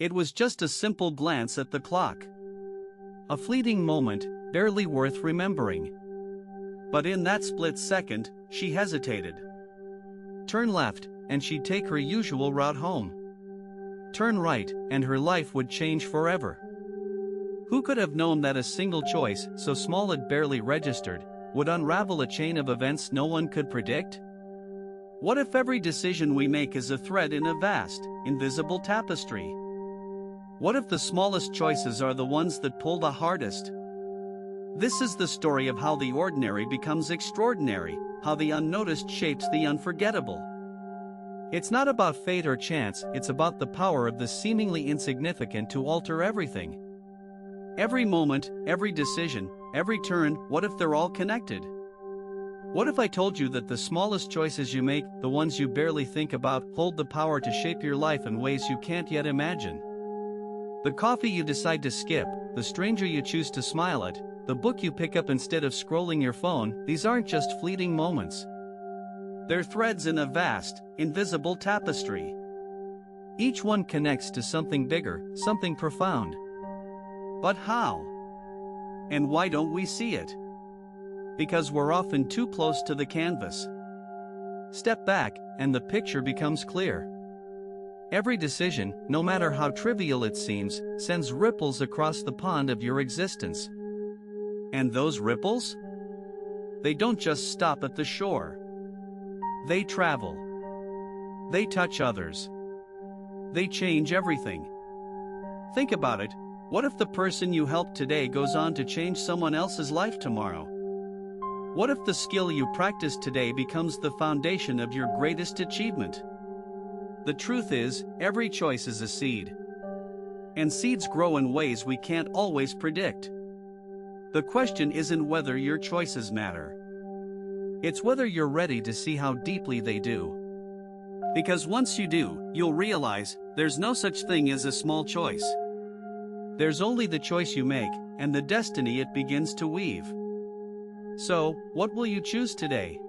It was just a simple glance at the clock. A fleeting moment, barely worth remembering. But in that split second, she hesitated. Turn left, and she'd take her usual route home. Turn right, and her life would change forever. Who could have known that a single choice, so small it barely registered, would unravel a chain of events no one could predict? What if every decision we make is a thread in a vast, invisible tapestry? What if the smallest choices are the ones that pull the hardest? This is the story of how the ordinary becomes extraordinary, how the unnoticed shapes the unforgettable. It's not about fate or chance, it's about the power of the seemingly insignificant to alter everything. Every moment, every decision, every turn, what if they're all connected? What if I told you that the smallest choices you make, the ones you barely think about, hold the power to shape your life in ways you can't yet imagine? The coffee you decide to skip, the stranger you choose to smile at, the book you pick up instead of scrolling your phone, these aren't just fleeting moments. They're threads in a vast, invisible tapestry. Each one connects to something bigger, something profound. But how? And why don't we see it? Because we're often too close to the canvas. Step back, and the picture becomes clear. Every decision, no matter how trivial it seems, sends ripples across the pond of your existence. And those ripples? They don't just stop at the shore. They travel. They touch others. They change everything. Think about it. What if the person you helped today goes on to change someone else's life tomorrow? What if the skill you practice today becomes the foundation of your greatest achievement? The truth is, every choice is a seed. And seeds grow in ways we can't always predict. The question isn't whether your choices matter. It's whether you're ready to see how deeply they do. Because once you do, you'll realize, there's no such thing as a small choice. There's only the choice you make, and the destiny it begins to weave. So, what will you choose today?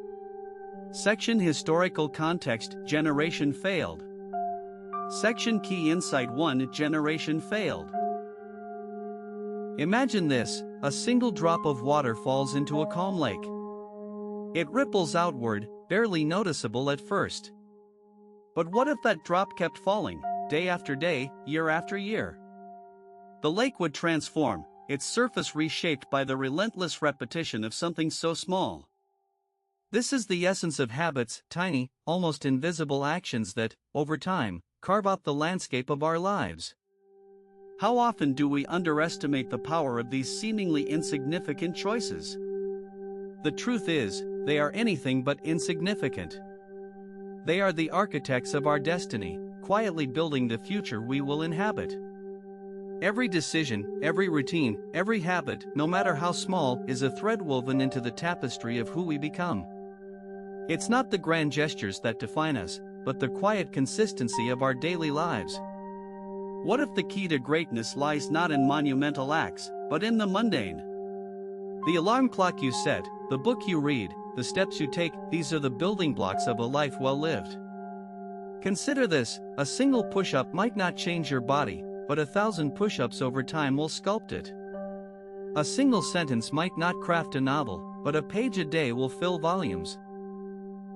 Section Historical Context, Generation Failed. Section Key Insight 1, Generation Failed. Imagine this, a single drop of water falls into a calm lake. It ripples outward, barely noticeable at first. But what if that drop kept falling, day after day, year after year? The lake would transform, its surface reshaped by the relentless repetition of something so small. This is the essence of habits, tiny, almost invisible actions that, over time, carve out the landscape of our lives. How often do we underestimate the power of these seemingly insignificant choices? The truth is, they are anything but insignificant. They are the architects of our destiny, quietly building the future we will inhabit. Every decision, every routine, every habit, no matter how small, is a thread woven into the tapestry of who we become. It's not the grand gestures that define us, but the quiet consistency of our daily lives. What if the key to greatness lies not in monumental acts, but in the mundane? The alarm clock you set, the book you read, the steps you take, these are the building blocks of a life well lived. Consider this, a single push-up might not change your body, but 1,000 push-ups over time will sculpt it. A single sentence might not craft a novel, but a page a day will fill volumes.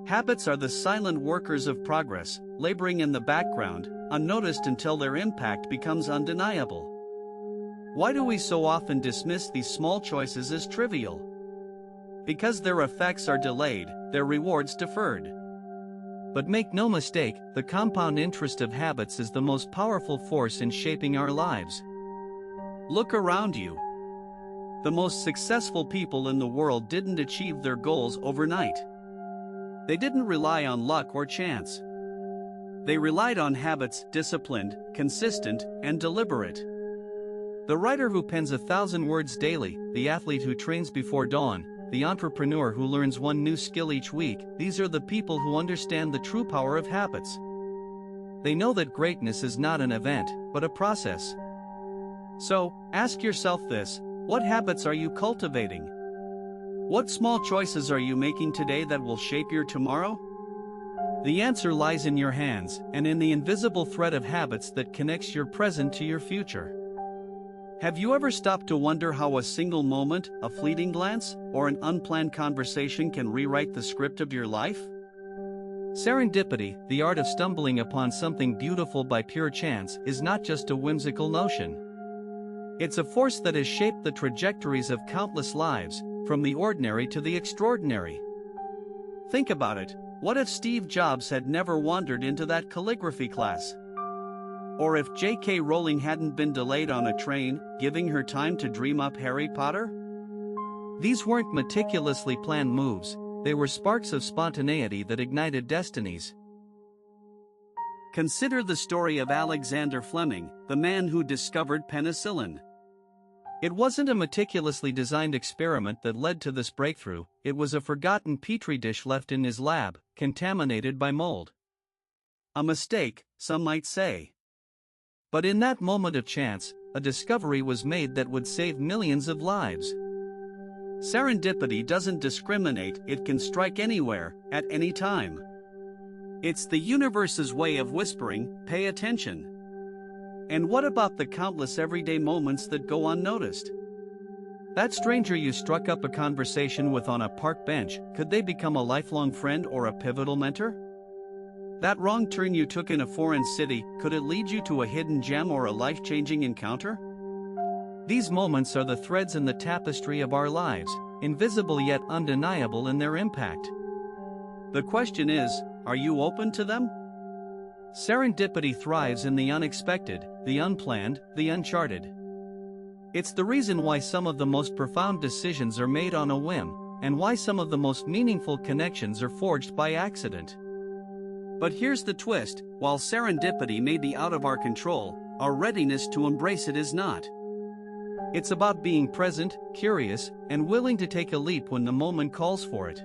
Habits are the silent workers of progress, laboring in the background, unnoticed until their impact becomes undeniable. Why do we so often dismiss these small choices as trivial? Because their effects are delayed, their rewards deferred. But make no mistake, the compound interest of habits is the most powerful force in shaping our lives. Look around you. The most successful people in the world didn't achieve their goals overnight. They didn't rely on luck or chance. They relied on habits, disciplined, consistent, and deliberate. The writer who pens 1,000 words daily, the athlete who trains before dawn, the entrepreneur who learns one new skill each week, these are the people who understand the true power of habits. They know that greatness is not an event, but a process. So, ask yourself this: what habits are you cultivating? What small choices are you making today that will shape your tomorrow? The answer lies in your hands and in the invisible thread of habits that connects your present to your future. Have you ever stopped to wonder how a single moment, a fleeting glance, or an unplanned conversation can rewrite the script of your life? Serendipity, the art of stumbling upon something beautiful by pure chance, is not just a whimsical notion. It's a force that has shaped the trajectories of countless lives, from the ordinary to the extraordinary. Think about it. What if Steve Jobs had never wandered into that calligraphy class? Or if J.K. Rowling hadn't been delayed on a train, giving her time to dream up Harry Potter? These weren't meticulously planned moves, they were sparks of spontaneity that ignited destinies. Consider the story of Alexander Fleming, the man who discovered penicillin. It wasn't a meticulously designed experiment that led to this breakthrough, it was a forgotten petri dish left in his lab, contaminated by mold. A mistake, some might say. But in that moment of chance, a discovery was made that would save millions of lives. Serendipity doesn't discriminate, it can strike anywhere, at any time. It's the universe's way of whispering, "Pay attention." And what about the countless everyday moments that go unnoticed? That stranger you struck up a conversation with on a park bench, could they become a lifelong friend or a pivotal mentor? That wrong turn you took in a foreign city, could it lead you to a hidden gem or a life-changing encounter? These moments are the threads in the tapestry of our lives, invisible yet undeniable in their impact. The question is, are you open to them? Serendipity thrives in the unexpected, the unplanned, the uncharted. It's the reason why some of the most profound decisions are made on a whim, and why some of the most meaningful connections are forged by accident. But here's the twist, while serendipity may be out of our control, our readiness to embrace it is not. It's about being present, curious, and willing to take a leap when the moment calls for it.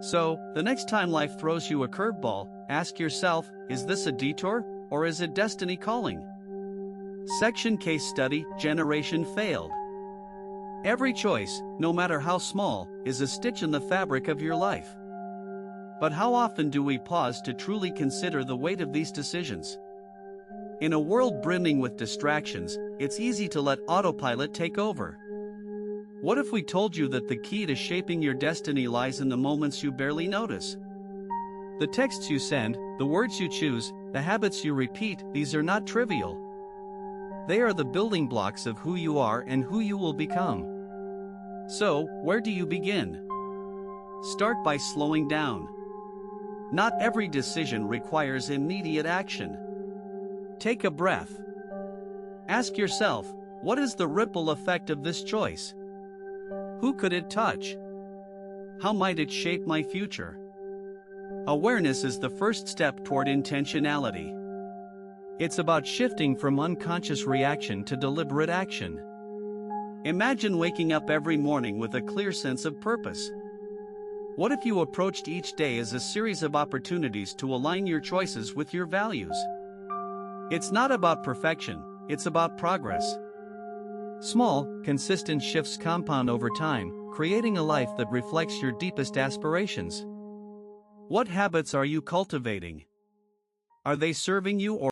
So, the next time life throws you a curveball, ask yourself, is this a detour, or is it destiny calling? Section Case Study, Generation Failed. Every choice, no matter how small, is a stitch in the fabric of your life. But how often do we pause to truly consider the weight of these decisions? In a world brimming with distractions, it's easy to let autopilot take over. What if we told you that the key to shaping your destiny lies in the moments you barely notice? The texts you send, the words you choose, the habits you repeat, these are not trivial. They are the building blocks of who you are and who you will become. So, where do you begin? Start by slowing down. Not every decision requires immediate action. Take a breath. Ask yourself, what is the ripple effect of this choice? Who could it touch? How might it shape my future? Awareness is the first step toward intentionality. It's about shifting from unconscious reaction to deliberate action. Imagine waking up every morning with a clear sense of purpose. What if you approached each day as a series of opportunities to align your choices with your values? It's not about perfection, it's about progress. Small, consistent shifts compound over time, creating a life that reflects your deepest aspirations. What habits are you cultivating? Are they serving you or